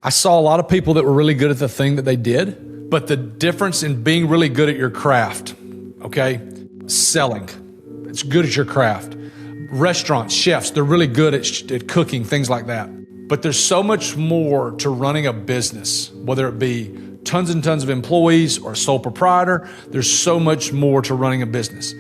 I saw a lot of people that were really good at the thing that they did, but the difference in being really good at your craft, okay? Selling, it's good at your craft. Restaurants, chefs, they're really good at cooking, things like that. But there's so much more to running a business, whether it be tons and tons of employees or a sole proprietor. There's so much more to running a business.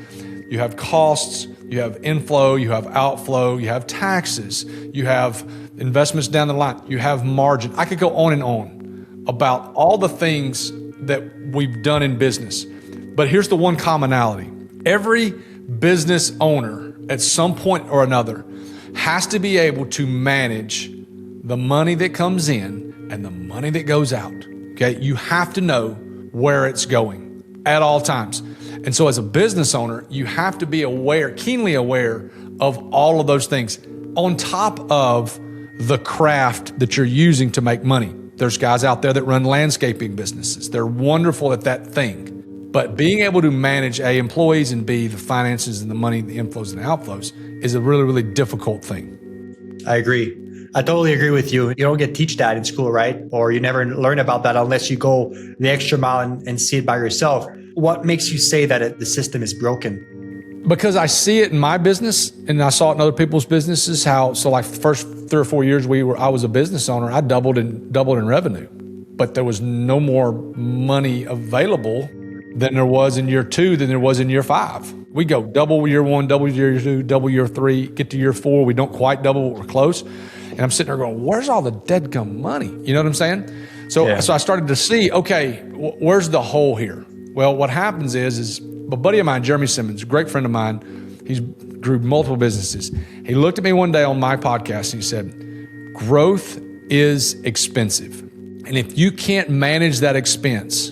You have costs, you have inflow, you have outflow, you have taxes, you have investments down the line, you have margin. I could go on and on about all the things that we've done in business. But here's the one commonality. Every business owner at some point or another has to be able to manage the money that comes in and the money that goes out. Okay, you have to know where it's going at all times. And so as a business owner, you have to be aware, keenly aware of all of those things on top of the craft that you're using to make money. There's guys out there that run landscaping businesses. They're wonderful at that thing. But being able to manage A, employees, and B, the finances and the money, the inflows and the outflows is a really, really difficult thing. I agree. I totally agree with you. You don't get teach that in school, right? Or you never learn about that unless you go the extra mile and see it by yourself. What makes you say that the system is broken? Because I see it in my business and I saw it in other people's businesses, like the first 3 or 4 years I was a business owner, I doubled in revenue, but there was no more money available than there was in year 2 than there was in year 5. We go double year 1, double year 2, double year 3, get to year 4, we don't quite double, but we're close. And I'm sitting there going, where's all the deadgum money? You know what I'm saying? So I started to see, okay, where's the hole here? Well, what happens is a buddy of mine, Jeremy Simmons, a great friend of mine, he's grew multiple businesses. He looked at me one day on my podcast and he said, growth is expensive. And if you can't manage that expense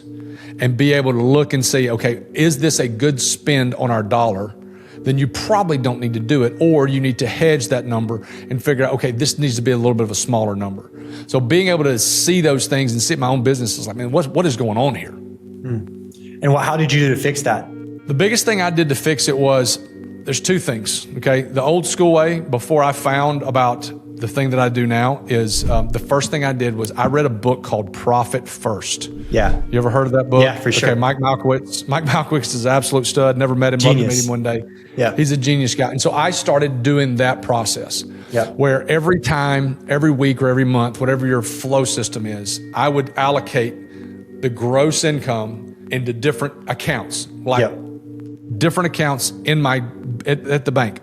and be able to look and say, okay, is this a good spend on our dollar? Then you probably don't need to do it, or you need to hedge that number and figure out, okay, this needs to be a little bit of a smaller number. So being able to see those things and see my own business is like, man, what is going on here? And how did you do to fix that? The biggest thing I did to fix it was, there's 2 things, okay? The old school way, before I found about the thing that I do now, is the first thing I did was I read a book called Profit First. Yeah. You ever heard of that book? Yeah, for sure. Okay, Mike Malkowitz. Mike Malkowitz is an absolute stud. Never met him, loved to meet him one day. Yeah. He's a genius guy. And so I started doing that process where every time, every week or every month, whatever your flow system is, I would allocate the gross income into different accounts, different accounts at the bank.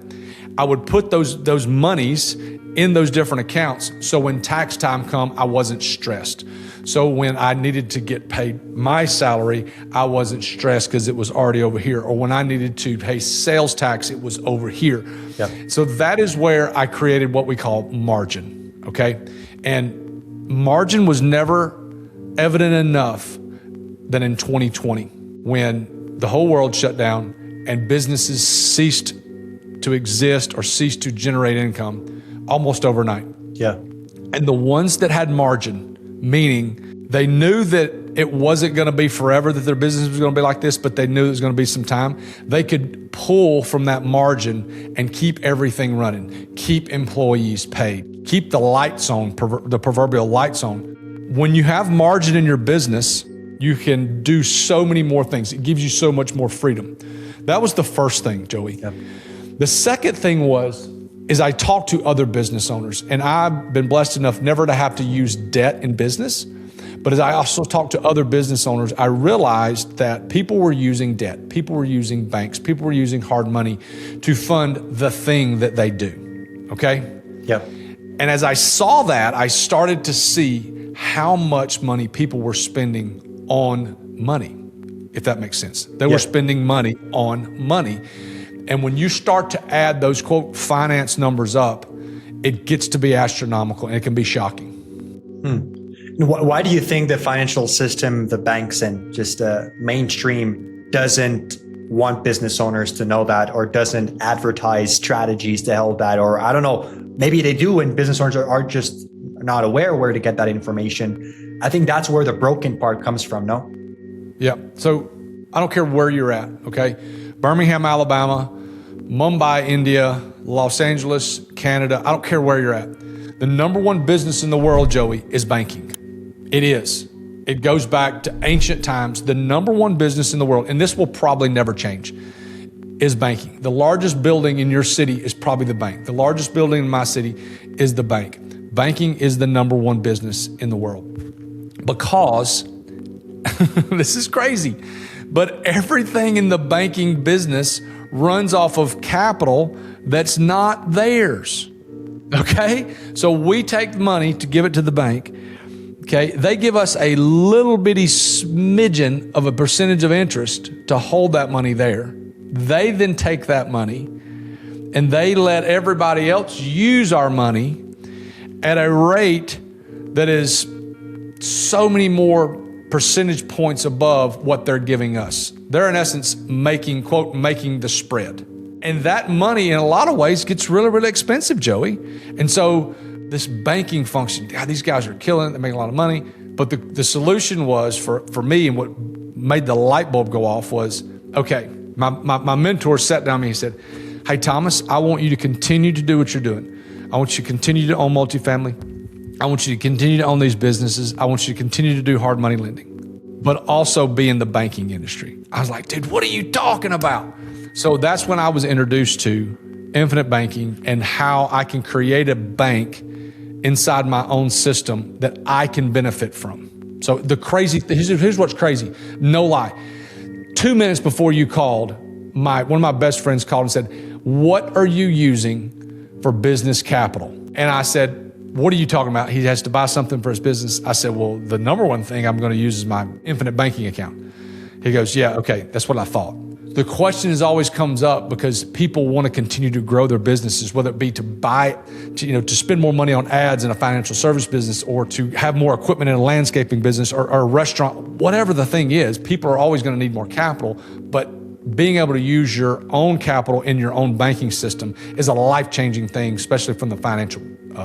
I would put those monies in those different accounts. So when tax time come, I wasn't stressed. So when I needed to get paid my salary, I wasn't stressed because it was already over here. Or when I needed to pay sales tax, it was over here. So that is where I created what we call margin, okay? And margin was never evident enough than in 2020 when the whole world shut down and businesses ceased to exist or ceased to generate income almost overnight. And the ones that had margin, meaning they knew that it wasn't going to be forever, that their business was going to be like this, but they knew it was going to be some time, they could pull from that margin and keep everything running, keep employees paid, keep the lights on, the proverbial lights on. When you have margin in your business, you can do so many more things. It gives you so much more freedom. That was the first thing, Joey. The second thing is I talked to other business owners, and I've been blessed enough never to have to use debt in business. But as I also talked to other business owners, I realized that people were using debt, people were using banks, people were using hard money to fund the thing that they do, okay? And as I saw that, I started to see how much money people were spending on money, if that makes sense. They were spending money on money. And when you start to add those, quote, finance numbers up, it gets to be astronomical and it can be shocking. Why do you think the financial system, the banks and just mainstream doesn't want business owners to know that, or doesn't advertise strategies to help that? Or I don't know, maybe they do and business owners are just not aware where to get that information. I think that's where the broken part comes from, no? So I don't care where you're at, okay? Birmingham, Alabama, Mumbai, India, Los Angeles, Canada, I don't care where you're at. The number one business in the world, Joey, is banking. It is. It goes back to ancient times. The number one business in the world, and this will probably never change, is banking. The largest building in your city is probably the bank. The largest building in my city is the bank. Banking is the number one business in the world because, this is crazy, but everything in the banking business runs off of capital that's not theirs. Okay? So we take money to give it to the bank. Okay? They give us a little bitty smidgen of a percentage of interest to hold that money there. They then take that money and they let everybody else use our money at a rate that is so many more percentage points above what they're giving us. They're in essence making the spread. And that money in a lot of ways gets really, really expensive, Joey. And so this banking function, God, these guys are killing it. They make a lot of money. But the solution was for me, and what made the light bulb go off was, okay, my mentor sat down with me and he said, hey, Thomas, I want you to continue to do what you're doing. I want you to continue to own multifamily. I want you to continue to own these businesses. I want you to continue to do hard money lending, but also be in the banking industry. I was like, dude, what are you talking about? So that's when I was introduced to infinite banking and how I can create a bank inside my own system that I can benefit from. So here's what's crazy. No lie. 2 minutes before you called, one of my best friends called and said, what are you using for business capital? And I said, what are you talking about? He has to buy something for his business. I said, well, the number one thing I'm going to use is my infinite banking account. He goes, yeah, okay, that's what I thought. The question is always comes up because people want to continue to grow their businesses, whether it be to spend more money on ads in a financial service business or to have more equipment in a landscaping business or a restaurant, whatever the thing is, people are always going to need more capital. But being able to use your own capital in your own banking system is a life-changing thing, especially from the financial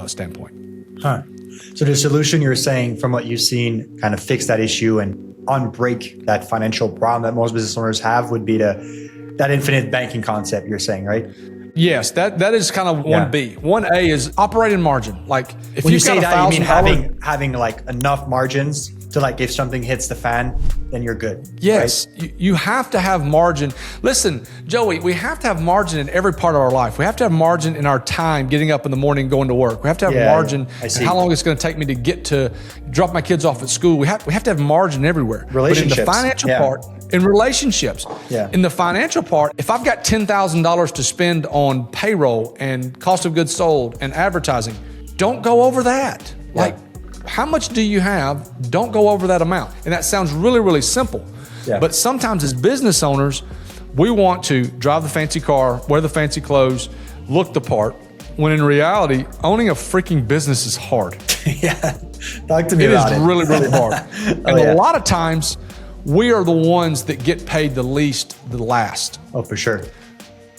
standpoint. Huh. So the solution you're saying, from what you've seen, kind of fix that issue and unbreak that financial problem that most business owners have would be that infinite banking concept you're saying, right? Yes, that is kind of 1B. 1A is operating margin. Like if when you say that, you mean having like enough margins to like if something hits the fan, then you're good. Yes, right? you have to have margin. Listen, Joey, we have to have margin in every part of our life. We have to have margin in our time getting up in the morning, going to work. We have to have margin in how long it's going to take me to get to drop my kids off at school. We have to have margin everywhere. Relationships. But in the financial part, in relationships, Yeah. in the financial part, if I've got $10,000 to spend on payroll and cost of goods sold and advertising, don't go over that. Yeah. Like, how much do you have? Don't go over that amount. And that sounds really, really simple. Yeah. But sometimes as business owners, we want to drive the fancy car, wear the fancy clothes, look the part, when in reality, owning a freaking business is hard. Yeah. Talk to me about it. It is really, really hard. And a lot of times, we are the ones that get paid the least, the last. Oh, for sure.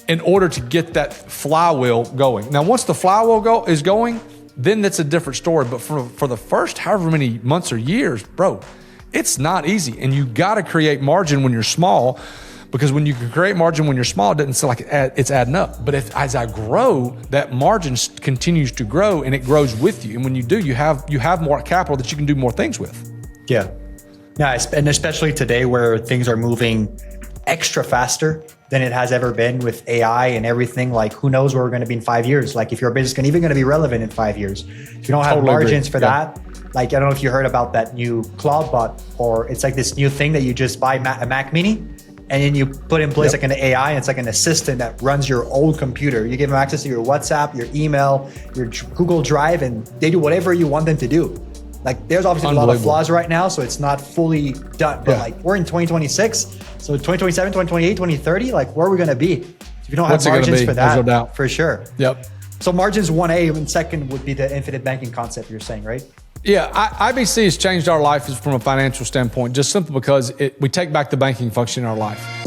In order to get that flywheel going. Now, once the flywheel is going, then that's a different story. But for the first however many months or years, bro, it's not easy. And you got to create margin when you're small, because when you can create margin when you're small, it doesn't seem like it's adding up. But as I grow, that margin continues to grow and it grows with you. And when you do, you have more capital that you can do more things with. Yeah. Yeah, and especially today where things are moving extra faster than it has ever been with AI and everything. Like, who knows where we're going to be in 5 years? Like, if your business is even going to be relevant in 5 years, if you don't have margins for that, like, I don't know if you heard about that new Cloud bot, or it's like this new thing that you just buy a Mac Mini and then you put in place like an AI, and it's like an assistant that runs your old computer. You give them access to your WhatsApp, your email, your Google Drive, and they do whatever you want them to do. Like, there's obviously a lot of flaws right now, so it's not fully done. But like, we're in 2026, so 2027, 2028, 2030, like, where are we going to be? If you don't have margins for that, no doubt. for sure. Yep. So margins 1A, and second would be the infinite banking concept you're saying, right? Yeah, IBC has changed our life from a financial standpoint, just simply because we take back the banking function in our life.